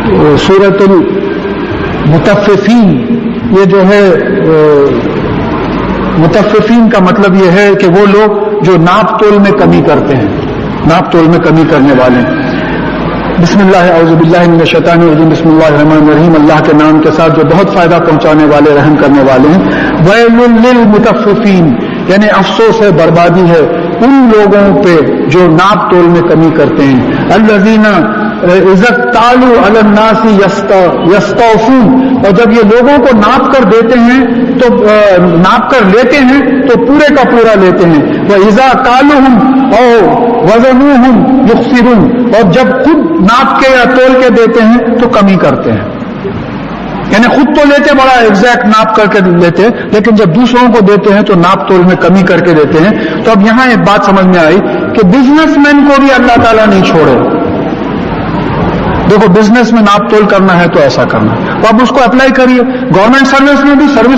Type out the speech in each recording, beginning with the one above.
سورۃ المطففین، یہ جو ہے مطففین کا مطلب یہ ہے کہ وہ لوگ جو ناپ تول میں کمی کرتے ہیں، ناپ تول میں کمی کرنے والے ہیں۔ بسم اللہ اعوذ باللہ من الشیطان الرجیم، بسم اللہ الرحمن الرحیم، اللہ کے نام کے ساتھ جو بہت فائدہ پہنچانے والے، رحم کرنے والے ہیں۔ ویل للمطففین، یعنی افسوس ہے، بربادی ہے ان لوگوں پہ جو ناپ تول میں کمی کرتے ہیں۔ الذین اذا اکتالوا علی الناس یستوفون، اور جب یہ لوگوں کو ناپ کر دیتے ہیں تو ناپ کر لیتے ہیں تو پورے کا پورا لیتے ہیں۔ وَإِذَا كَالُوهُمْ أَوْ وَزَنُوهُمْ يُخْسِرُونَ، اور جب خود ناپ کے یا تول کے دیتے ہیں تو کمی کرتے ہیں، یعنی خود تو لیتے بڑا ایگزیکٹ ناپ کر کے لیتے، لیکن جب دوسروں کو دیتے ہیں تو ناپ تول میں کمی کر کے دیتے ہیں۔ تو اب یہاں ایک بات سمجھ میں آئی کہ بزنس مین کو بھی اللہ تعالیٰ نہیں چھوڑے۔ دیکھو بزنس میں ناپ تول کرنا ہے تو ایسا کرنا، تو اب اس کو اپلائی کریے۔ گورنمنٹ سروس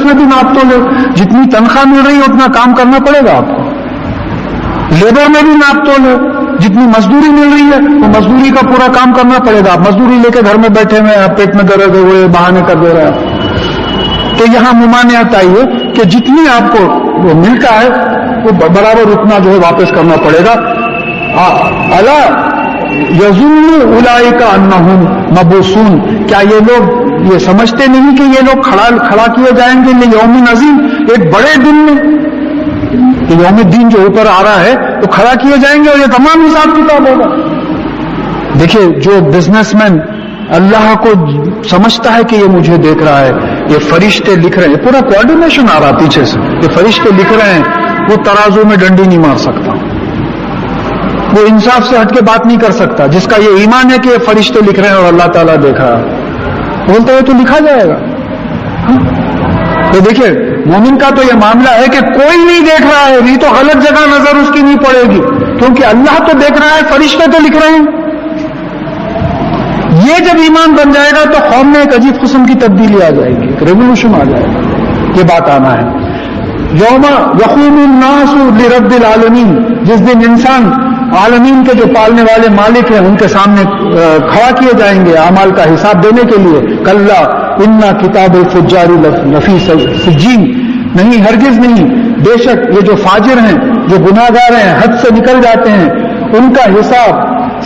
میں بھی ناپ تول ہے، جتنی تنخواہ مل رہی ہے اتنا کام کرنا پڑے گا آپ کو۔ لیبر میں بھی ناپ تول ہے، جتنی مزدوری مل رہی ہے وہ مزدوری کا پورا کام کرنا پڑے گا۔ آپ مزدوری لے کے گھر میں بیٹھے ہوئے ہیں، پیٹ میں درد ہوئے بہانے کر دے رہے ہیں۔ تو یہاں ممانعت آئی ہے کہ جتنی آپ کو وہ ملتا ہے وہ برابر اتنا جو ہے واپس کرنا پڑے گا۔ الا یظن اولئک انہم مبعوثون، کیا یہ لوگ یہ سمجھتے نہیں کہ یہ لوگ کھڑا کیے جائیں گے لیوم عظیم، ایک بڑے دن میں؟ یوم الدین جو اوپر آ رہا ہے تو کھڑا کیے جائیں گے اور یہ تمام حساب کتاب ہوگا۔ دیکھیے جو بزنس مین اللہ کو سمجھتا ہے کہ یہ مجھے دیکھ رہا ہے، یہ فرشتے لکھ رہے ہیں، پورا کوآرڈینیشن آ رہا پیچھے سے، یہ فرشتے لکھ رہے ہیں، وہ ترازو میں ڈنڈی نہیں مار سکتا، وہ انصاف سے ہٹ کے بات نہیں کر سکتا۔ جس کا یہ ایمان ہے کہ یہ فرشتے لکھ رہے ہیں اور اللہ تعالیٰ دیکھ رہا ہے، بولتے ہوئے تو لکھا جائے گا۔ تو دیکھیے مومن کا تو یہ معاملہ ہے کہ کوئی نہیں دیکھ رہا ہے، نہیں تو غلط جگہ نظر اس کی نہیں پڑے گی، کیونکہ اللہ تو دیکھ رہا ہے، فرشتے تو لکھ رہے ہیں۔ یہ جب ایمان بن جائے گا تو قوم میں ایک عجیب قسم کی تبدیلی آ جائے گی، ایک ریولوشن آ جائے گا۔ یہ بات آنا ہے۔ یوم یقوم الناس لرب العالمین، جس دن انسان عالمین کے جو پالنے والے مالک ہیں ان کے سامنے کھڑا کیے جائیں گے اعمال کا حساب دینے کے لیے۔ کلا انا کتاب الفجار لفی سجین، نہیں ہرگز نہیں، بے شک یہ جو فاجر ہیں، جو گناہ گار ہیں، حد سے نکل جاتے ہیں، ان کا حساب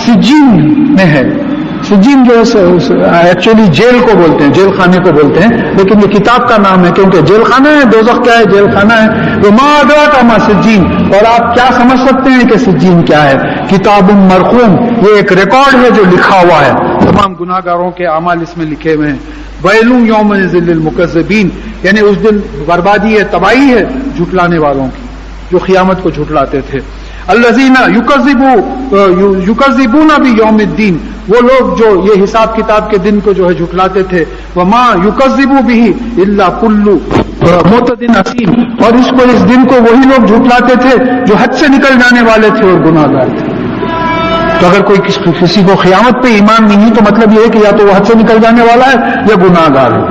سجین میں ہے۔ سجین جو ایکچولی جیل کو بولتے ہیں، جیل خانے کو بولتے ہیں، لیکن یہ کتاب کا نام ہے کیونکہ جیل خانہ ہے۔ دوزخ کیا ہے؟ جیل خانہ ہے۔ وما ادراک ما سجین، اور آپ کیا سمجھ سکتے ہیں کہ سجین کیا ہے؟ کتاب مرقوم، یہ ایک ریکارڈ ہے جو لکھا ہوا ہے، تمام گناہ گاروں کے اعمال اس میں لکھے ہوئے ہیں۔ ویل یومئذ للمکذبین، یعنی اس دن بربادی ہے، تباہی ہے جھٹلانے والوں کی، جو قیامت کو جھٹلاتے تھے۔ الذین یکذبون بیوم الدین، وہ لوگ جو یہ حساب کتاب کے دن کو جو ہے جھٹلاتے تھے۔ وما یکذب بہ الا کل معتد اثیم، اور اس دن کو وہی لوگ جھٹلاتے تھے جو حد سے نکل جانے والے تھے اور گناہ گار تھے۔ تو اگر کوئی کسی کو قیامت پہ ایمان نہیں تو مطلب یہ ہے کہ یا تو وہ حد سے نکل جانے والا ہے یا گناہ گار ہے۔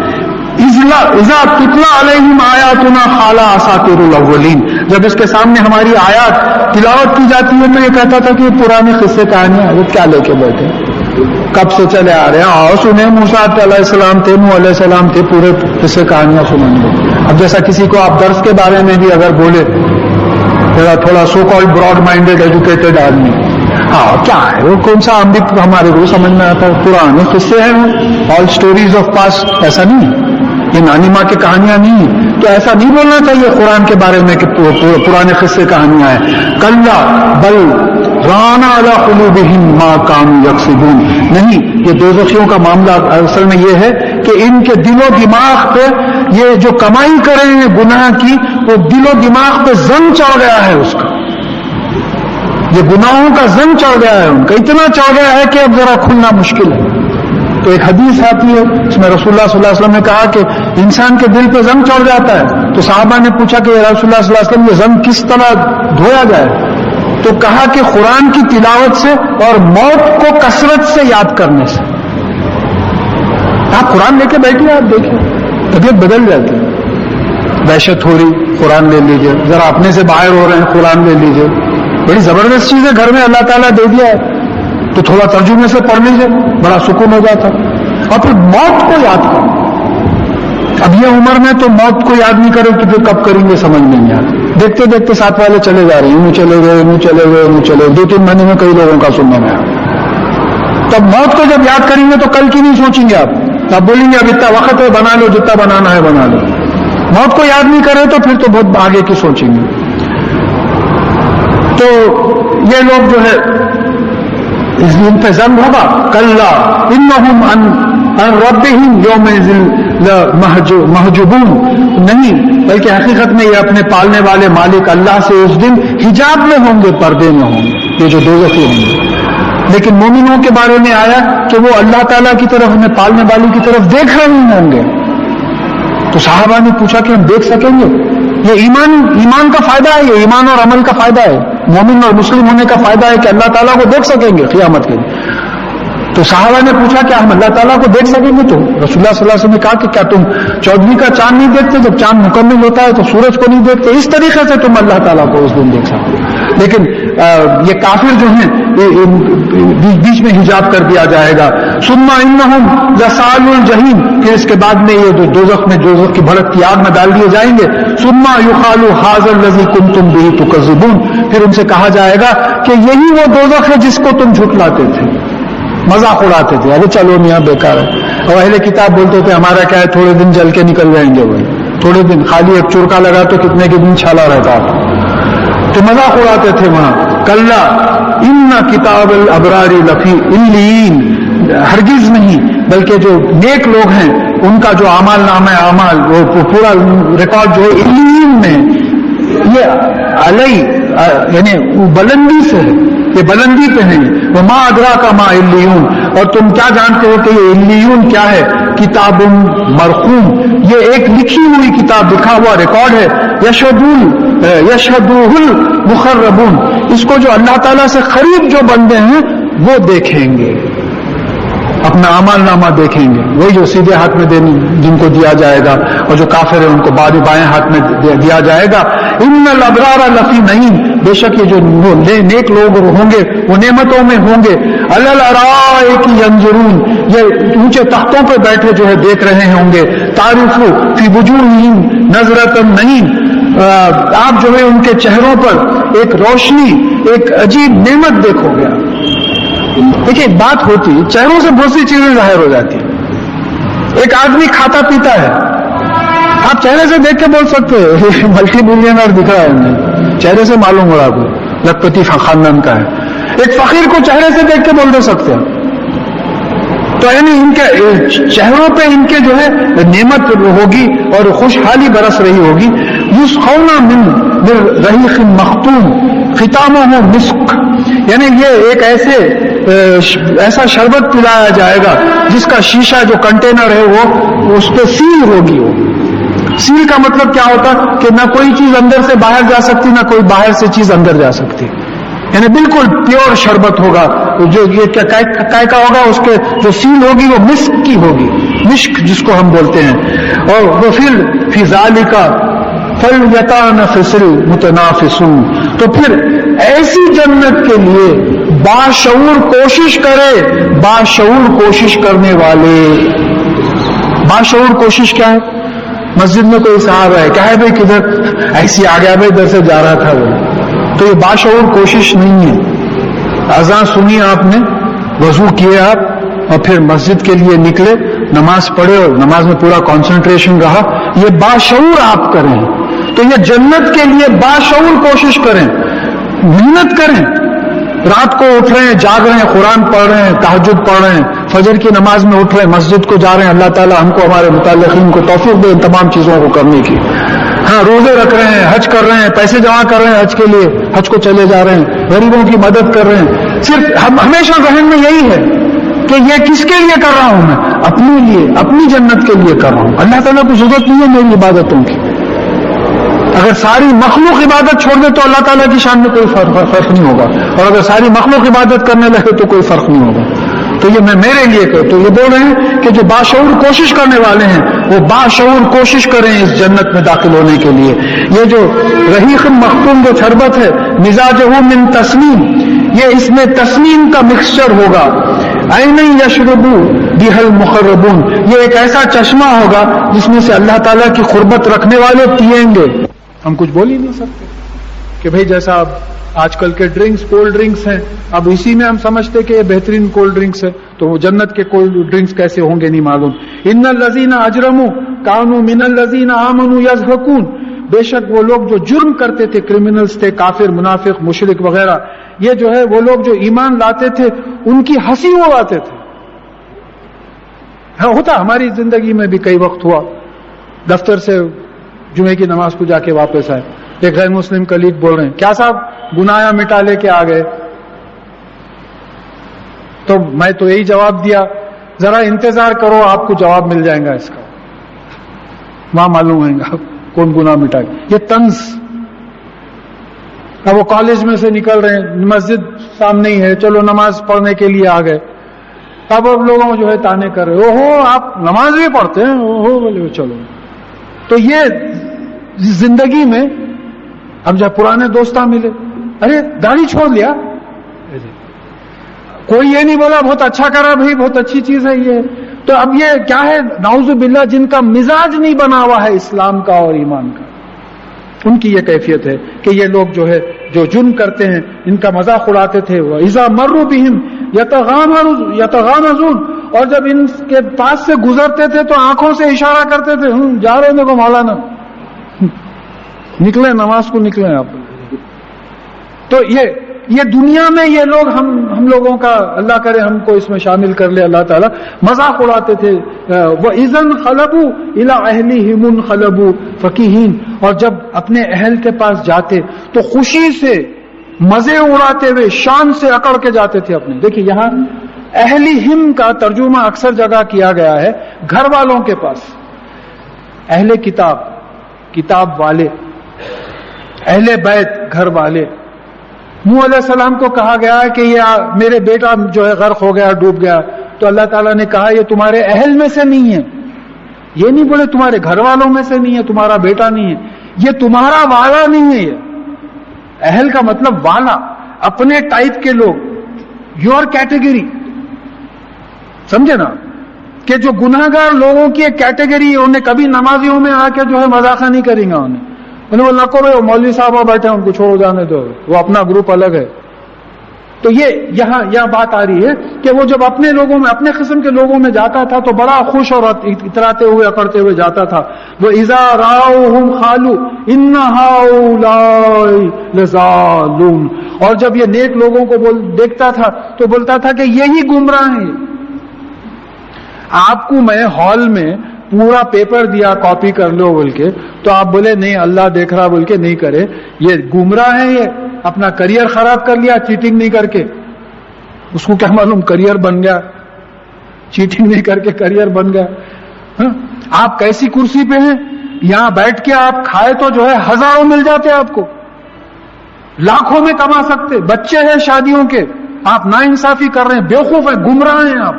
اذا تتلی علیہم آیاتنا قال اساطیر الاولین، جب اس کے سامنے ہماری آیات تلاوت کی جاتی ہے تو یہ کہتا تھا کہ پرانے قصے کہانیاں وہ کیا لے کے بیٹھے، کب سے چلے آ رہے ہیں، آؤ سنیں، موسیٰ علیہ السلام تھے، نوح علیہ السلام تھے، پورے قصے کہانیاں سنیں گے۔ اب جیسا کسی کو آپ درس کے بارے میں بھی اگر بولے، تھوڑا so called broad minded educated آدمی، ہاں کیا ہے وہ، کون سا امرت ہمارے کو سمجھ میں آتا ہے، پرانے قصے ہیں، آل اسٹوریز آف پاسٹ، ایسا نہیں ہے، یہ نانی ماں کی کہانیاں نہیں ہیں۔ تو ایسا نہیں بولنا چاہیے قرآن کے بارے میں کہ پرانے قصے کہانیاں ہیں۔ کلا بل ران علی قلوبہم ما کانوا یکسبون، نہیں، یہ دوزخیوں کا معاملہ اصل میں یہ ہے کہ ان کے دل و دماغ پہ یہ جو کمائی کر رہے ہیں گناہ کی، وہ دل و دماغ پہ زنگ چڑھ گیا ہے، اس کا یہ گناہوں کا زنگ چڑھ گیا ہے، ان کا اتنا چڑھ گیا ہے کہ اب ذرا کھلنا مشکل ہے۔ تو ایک حدیث آتی ہے اس میں رسول اللہ صلی اللہ علیہ وسلم نے کہا کہ انسان کے دل پہ زنگ چڑھ جاتا ہے، تو صحابہ نے پوچھا کہ رسول اللہ صلی اللہ علیہ وسلم یہ زنگ کس طرح دھویا جائے؟ تو کہا کہ قرآن کی تلاوت سے اور موت کو کثرت سے یاد کرنے سے۔ آپ قرآن لے کے بیٹھیے، آپ دیکھیں طبیعت بدل جاتی ہے، دہشت ہو رہی قرآن لے لیجئے، ذرا اپنے سے باہر ہو رہے ہیں قرآن لے لیجئے، بڑی زبردست چیز ہے، گھر میں اللہ تعالیٰ دے دیا ہے تو تھوڑا ترجمے سے پڑھ لیجئے، بڑا سکون ہو جاتا۔ اور پھر موت کو یاد کرو. اب یہ عمر میں تو موت کو یاد نہیں کرو کہ پھر کب کریں گے سمجھ میں نہیں آتا. دیکھتے دیکھتے ساتھ والے چلے جا رہے ہیں, یوں چلے گئے, یوں چلے گئے, یوں چلے گئے, 2-3 مہینے میں کئی لوگوں کا سننے میں آیا. تب موت کو جب یاد کریں گے تو کل کی نہیں سوچیں گے آپ بولیں گے اب اتنا وقت ہے, بنا لو, جتنا بنانا ہے بنا لو. موت کو یاد نہیں کرے تو پھر تو بہت آگے کی سوچیں گے. تو یہ لوگ جو ہے اس ان پہ ضم ہوگا. کلا انہم عن ربہم یومئذ محجوبون, نہیں بلکہ حقیقت میں یہ اپنے پالنے والے مالک اللہ سے اس دن حجاب میں ہوں گے, پردے میں ہوں گے, یہ جو دوزخی ہوں گے. لیکن مومنوں کے بارے میں آیا کہ وہ اللہ تعالیٰ کی طرف, ہمیں پالنے والی کی طرف دیکھ رہے ہوں گے. تو صحابہ نے پوچھا کہ ہم دیکھ سکیں گے؟ یہ ایمان کا فائدہ ہے, یہ ایمان اور عمل کا فائدہ ہے. مومن اور مسلم ہونے کا فائدہ ہے کہ اللہ تعالیٰ کو دیکھ سکیں گے قیامت کے دن. تو صحابہ نے پوچھا کہ ہم اللہ تعالیٰ کو دیکھ سکیں گے؟ تو رسول اللہ صلی اللہ علیہ وسلم نے کہا کہ کیا تم 14ویں کا چاند نہیں دیکھتے؟ جب چاند مکمل ہوتا ہے تو سورج کو نہیں دیکھتے. اس طریقے سے تم اللہ تعالیٰ کو اس دن دیکھ سکتے. لیکن یہ کافر جو ہیں بیچ میں حجاب کر دیا جائے گا. ثم انہم لصالوا الجحیم, پھر اس کے بعد میں یہ دوزخ کی بھڑکتی آگ میں ڈال دیے جائیں گے. ثم یقال ھذا الذی کنتم بہ تکذبون, پھر ان سے کہا جائے گا کہ یہی وہ دوزخ ہے جس کو تم جھٹلاتے تھے, مذاق اڑاتے تھے. ارے چلو میاں بیکار ہے. اور اہل کتاب بولتے تھے ہمارا کیا ہے, تھوڑے دن جل کے نکل جائیں گے. بھائی تھوڑے دن, خالی ایک چرکا لگا تو کتنے کے دن چھالا رہتا تھا. تو مذاق اڑاتے تھے وہاں. کلا ان کتاب الابرار لفی علیین, ہرگز نہیں, بلکہ جو نیک لوگ ہیں ان کا جو اعمال نامہ اعمال وہ پورا ریکارڈ جو ہے علیین میں. یہ علی یعنی بلندی سے ہے, یہ بلندی پہ ہیں. وما ادراک ما علیون, اور تم کیا جانتے ہو کہ یہ علیون کیا ہے؟ کتاب مرقوم, یہ ایک لکھی ہوئی کتاب, لکھا ہوا ریکارڈ ہے. یشہدوہ المقربون, اس کو جو اللہ تعالیٰ سے قریب جو بندے ہیں وہ دیکھیں گے, اپنا اعمال نامہ دیکھیں گے. وہی جو سیدھے ہاتھ میں جن کو دیا جائے گا, اور جو کافر ہیں ان کو بائیں ہاتھ میں دیا جائے گا. ان الابرار لفی نعیم, بے شک یہ جو نیک لوگ ہوں گے وہ نعمتوں میں ہوں گے. علی الارائک ینظرون, یہ اونچے تختوں پہ بیٹھے جو ہے دیکھ رہے ہوں گے. تعرف فی وجوہہم نظرۃ النعیم, آپ جو ہے ان کے چہروں پر ایک روشنی, ایک عجیب نعمت دیکھو گے. دیکھیں ایک بات ہوتی ہے, چہروں سے بہت سی چیزیں ظاہر ہو جاتی ہیں. ایک آدمی کھاتا پیتا ہے, آپ چہرے سے دیکھ کے بول سکتے ہیں ملٹی ملینئر دکھ رہا ہے, چہرے سے معلوم ہو رہا ہے لکھپتی خاندان کا ہے. ایک فقیر کو چہرے سے دیکھ کے بول دے سکتے ہیں. تو یعنی ان کے چہروں پہ ان کے جو ہے نعمت ہوگی اور خوشحالی برس رہی ہوگی. یسقون من رحیق مختوم ختامہ مسک, یعنی یہ ایک ایسا شربت پلایا جائے گا جس کا شیشہ جو کنٹینر ہے وہ اس پہ سیل ہوگی. سیل کا مطلب کیا ہوتا کہ نہ کوئی چیز اندر سے باہر جا سکتی, نہ کوئی باہر سے چیز اندر جا سکتی, یعنی بالکل پیور شربت ہوگا. جو یہ کائے کا ہوگا, اس کے جو سیل ہوگی وہ مسک کی ہوگی, مشک جس کو ہم بولتے ہیں. اور وہ پھر فی ذالک فلیتنافس المتنافسون, تو پھر ایسی جنت کے لیے باشعور کوشش کرے, باشعور کوشش کرنے والے. باشعور کوشش کیا ہے؟ مسجد میں کوئی صاحب ہے, کیا ہے بھائی کدھر, ایسی آ گیا بھائی ادھر سے جا رہا تھا وہ, تو یہ باشعور کوشش نہیں ہے. اذان سنی آپ نے, وضو کیے آپ اور پھر مسجد کے لیے نکلے, نماز پڑھے اور نماز میں پورا کنسنٹریشن رہا, یہ باشعور آپ کریں. تو یہ جنت کے لیے باشعور کوشش کریں, محنت کریں. رات کو اٹھ رہے ہیں, جاگ رہے ہیں, قرآن پڑھ رہے ہیں, تہجد پڑھ رہے ہیں, فجر کی نماز میں اٹھ رہے ہیں, مسجد کو جا رہے ہیں. اللہ تعالیٰ ہم کو ہمارے متعلقین کو توفیق دے ان تمام چیزوں کو کرنے کی. ہاں روزے رکھ رہے ہیں, حج کر رہے ہیں, پیسے جمع کر رہے ہیں حج کے لیے, حج کو چلے جا رہے ہیں, غریبوں کی مدد کر رہے ہیں. صرف ہمیشہ ذہن میں یہی ہے کہ یہ کس کے لیے کر رہا ہوں میں, اپنے لیے, اپنی جنت کے لیے کر رہا ہوں. اللہ تعالیٰ کو ضرورت نہیں ہے میری عبادتوں کی. اگر ساری مخلوق عبادت چھوڑ دے تو اللہ تعالیٰ کی شان میں کوئی فرق نہیں ہوگا, اور اگر ساری مخلوق عبادت کرنے لگے تو کوئی فرق نہیں ہوگا. تو یہ میں میرے لیے کہ تو یہ بول رہے ہیں کہ جو باشعور کوشش کرنے والے ہیں وہ باشعور کوشش کریں اس جنت میں داخل ہونے کے لیے. یہ جو رحیق مختوم جو شربت ہے, مزاجہ من تسنیم, یہ اس میں تسنیم کا مکسچر ہوگا. عین یشرب بها المقربون، یہ ایک ایسا چشمہ ہوگا جس میں سے اللہ تعالیٰ کی قربت رکھنے والے پیئیں گے. ہم کچھ بول ہی نہیں سکتے کہ بھئی جیسا اب آج کل کے ڈرنکس کولڈ ڈرنکس ہیں، اب اسی میں ہم سمجھتے کہ یہ بہترین کولڈ ڈرنکس ہے، تو وہ جنت کے کولڈ ڈرنکس کیسے ہوں گے نہیں معلوم. ان الذین اجرموا کانوا من الذین آمنوا یضحکون، بے شک وہ لوگ جو جرم کرتے تھے، کرمنلز تھے، کافر، منافق، مشرک وغیرہ، یہ جو ہے وہ لوگ جو ایمان لاتے تھے ان کی ہنسی اڑاتے تھے. ہاں ہوتا ہماری زندگی میں بھی کئی وقت ہوا، دفتر سے جمعے کی نماز کو جا کے واپس آئے، ایک غیر مسلم کلیگ بول رہے ہیں کیا صاحب گناہ مٹا لے کے آ گئے؟ تو میں تو یہی جواب دیا ذرا انتظار کرو آپ کو جواب مل جائے گا اس کا، وہاں معلوم ہوئے گا کون گناہ مٹا گیا. یہ طنز. اب وہ کالج میں سے نکل رہے ہیں، مسجد سامنے ہی ہے، چلو نماز پڑھنے کے لیے آ گئے، اب لوگوں جو ہے تانے کر رہے، اوہو آپ نماز بھی پڑھتے ہیں، اوہو بولے چلو. تو یہ زندگی میں اب جب پرانے دوستاں ملے، ارے داڑھی چھوڑ لیا، کوئی یہ نہیں بولا بہت اچھا کرا بھائی، بہت اچھی چیز ہے یہ. تو اب یہ کیا ہے، نعوذ باللہ جن کا مزاج نہیں بنا ہوا ہے اسلام کا اور ایمان کا، ان کی یہ کیفیت ہے کہ یہ لوگ جو ہے جو جرم کرتے ہیں ان کا مذاق اڑاتے تھے. اذا مروا بہم یتغامزون، اور جب ان کے پاس سے گزرتے تھے تو آنکھوں سے اشارہ کرتے تھے، جا رہے دیکھو مولانا، نکلیں نماز کو نکلیں آپ. تو یہ دنیا میں یہ لوگ ہم لوگوں کا، اللہ کرے ہم کو اس میں شامل کر لے اللہ تعالیٰ، مذاق اڑاتے تھے. وَإِذَا انْقَلَبُوا إِلَىٰ أَهْلِهِمُ انْقَلَبُوا فَكِهِينَ، اور جب اپنے اہل کے پاس جاتے تو خوشی سے مزے اڑاتے ہوئے شان سے اکڑ کے جاتے تھے اپنے. دیکھیے یہاں اہلہم کا ترجمہ اکثر جگہ کیا گیا ہے گھر والوں کے پاس. اہل کتاب، کتاب والے، اہل بیت، گھر والے. نوح علیہ السلام کو کہا گیا کہ یہ میرے بیٹا جو ہے غرق ہو گیا، ڈوب گیا، تو اللہ تعالیٰ نے کہا یہ تمہارے اہل میں سے نہیں ہے. یہ نہیں بولے تمہارے گھر والوں میں سے نہیں ہے، تمہارا بیٹا نہیں ہے، یہ تمہارا والا نہیں ہے. یہ اہل کا مطلب والا، اپنے ٹائپ کے لوگ، یور کیٹیگری. سمجھے نا کہ جو گناہگار لوگوں کی ایک کیٹیگری، انہیں کبھی نمازیوں میں آ کے جو ہے مذاق نہیں کریں گا انہیں وہ نہ کرو، مولوی صاحب بیٹھے ان کو چھوڑو جانے دو، وہ اپنا گروپ الگ ہے. تو یہ یہاں بات آ رہی ہے کہ وہ جب اپنے لوگوں میں، اپنے قسم کے لوگوں میں جاتا تھا تو بڑا خوش اور اتراتے ہوئے اکڑتے ہوئے جاتا تھا. وہ اذا راؤہم قالوا ان ہؤلاء لضالون، اور جب یہ نیک لوگوں کو دیکھتا تھا تو بولتا تھا کہ یہی گمراہ ہیں. آپ کو میں ہال میں پورا پیپر دیا کاپی کر لو بول کے، تو آپ بولے نہیں اللہ دیکھ رہا بول کے نہیں کرے، یہ گمراہ ہے، یہ اپنا کریئر خراب کر لیا چیٹنگ نہیں کر کے. اس کو کیا معلوم کریئر بن گیا، چیٹنگ نہیں کر کے کریئر بن گیا. آپ کیسی کرسی پہ ہیں، یہاں بیٹھ کے آپ کھائے تو جو ہے ہزاروں مل جاتے آپ کو، لاکھوں میں کما سکتے، بچے ہیں شادیوں کے، آپ ناانصافی کر رہے ہیں، بیوقوف ہیں، گمراہ ہیں آپ.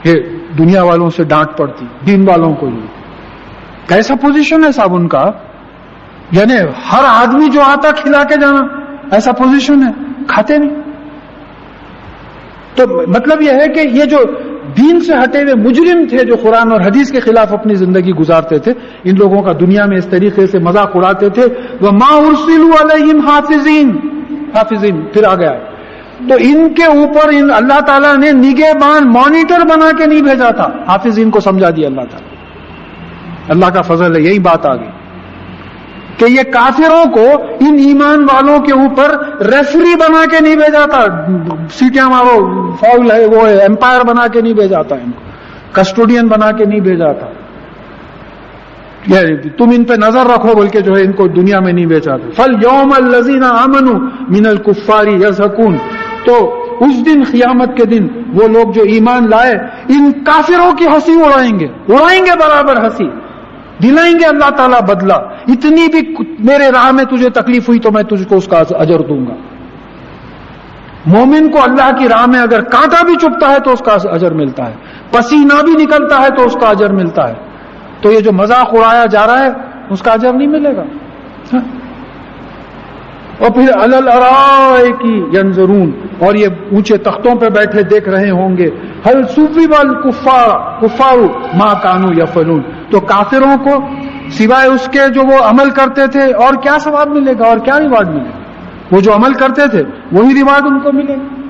یہ دنیا والوں سے ڈانٹ پڑتی، دین والوں کو یہ کیسا پوزیشن ہے صاحب ان کا، یعنی ہر آدمی جو آتا کھلا کے جانا، ایسا پوزیشن ہے، کھاتے نہیں. تو مطلب یہ ہے کہ یہ جو دین سے ہٹے ہوئے مجرم تھے جو قرآن اور حدیث کے خلاف اپنی زندگی گزارتے تھے، ان لوگوں کا دنیا میں اس طریقے سے مذاق اڑاتے تھے. وَمَا أُرْسِلُوا عَلَيْهِمْ حَافِظِينَ، پھر آ گیا تو ان کے اوپر اللہ تعالیٰ نے نگہبان، مانیٹر بنا کے نہیں بھیجا تھا. حافظین کو سمجھا دیا اللہ تعالیٰ، اللہ کا فضل ہے. یہی بات آ گئی کہ یہ کافروں کو ان ایمان والوں کے اوپر ریفری بنا کے نہیں بھیجا تھا، سیٹیاں مارو فاؤل ہے وہ ہے، امپائر بنا کے نہیں بھیجا تھا، ان کو کسٹوڈین بنا کے نہیں بھیجا تھا، تم ان پہ نظر رکھو بول کے جو ہے ان کو دنیا میں نہیں بھیجا تھا. فَالْيَوْمَ الَّذِينَ آمَنُوا مِنَ الْكُفَّارِ يَضْحَكُونَ، تو اس دن قیامت کے دن وہ لوگ جو ایمان لائے ان کافروں کی ہنسی اڑائیں گے برابر ہنسی، دلائیں گے اللہ تعالیٰ بدلہ. اتنی بھی میرے راہ میں تجھے تکلیف ہوئی تو میں تجھ کو اس کا اجر دوں گا. مومن کو اللہ کی راہ میں اگر کانٹا بھی چبھتا ہے تو اس کا اجر ملتا ہے، پسینہ بھی نکلتا ہے تو اس کا اجر ملتا ہے. تو یہ جو مذاق اڑایا جا رہا ہے اس کا اجر نہیں ملے گا. اور پھر علی الارائک ینظرون، اور یہ اونچے تختوں پہ بیٹھے دیکھ رہے ہوں گے. هل ثوب الکفار ما کانوا یفعلون، تو کافروں کو سوائے اس کے جو وہ عمل کرتے تھے اور کیا ثواب ملے گا اور کیا ریوارڈ ملے گا؟ وہ جو عمل کرتے تھے وہی ریوارڈ ان کو ملے گا.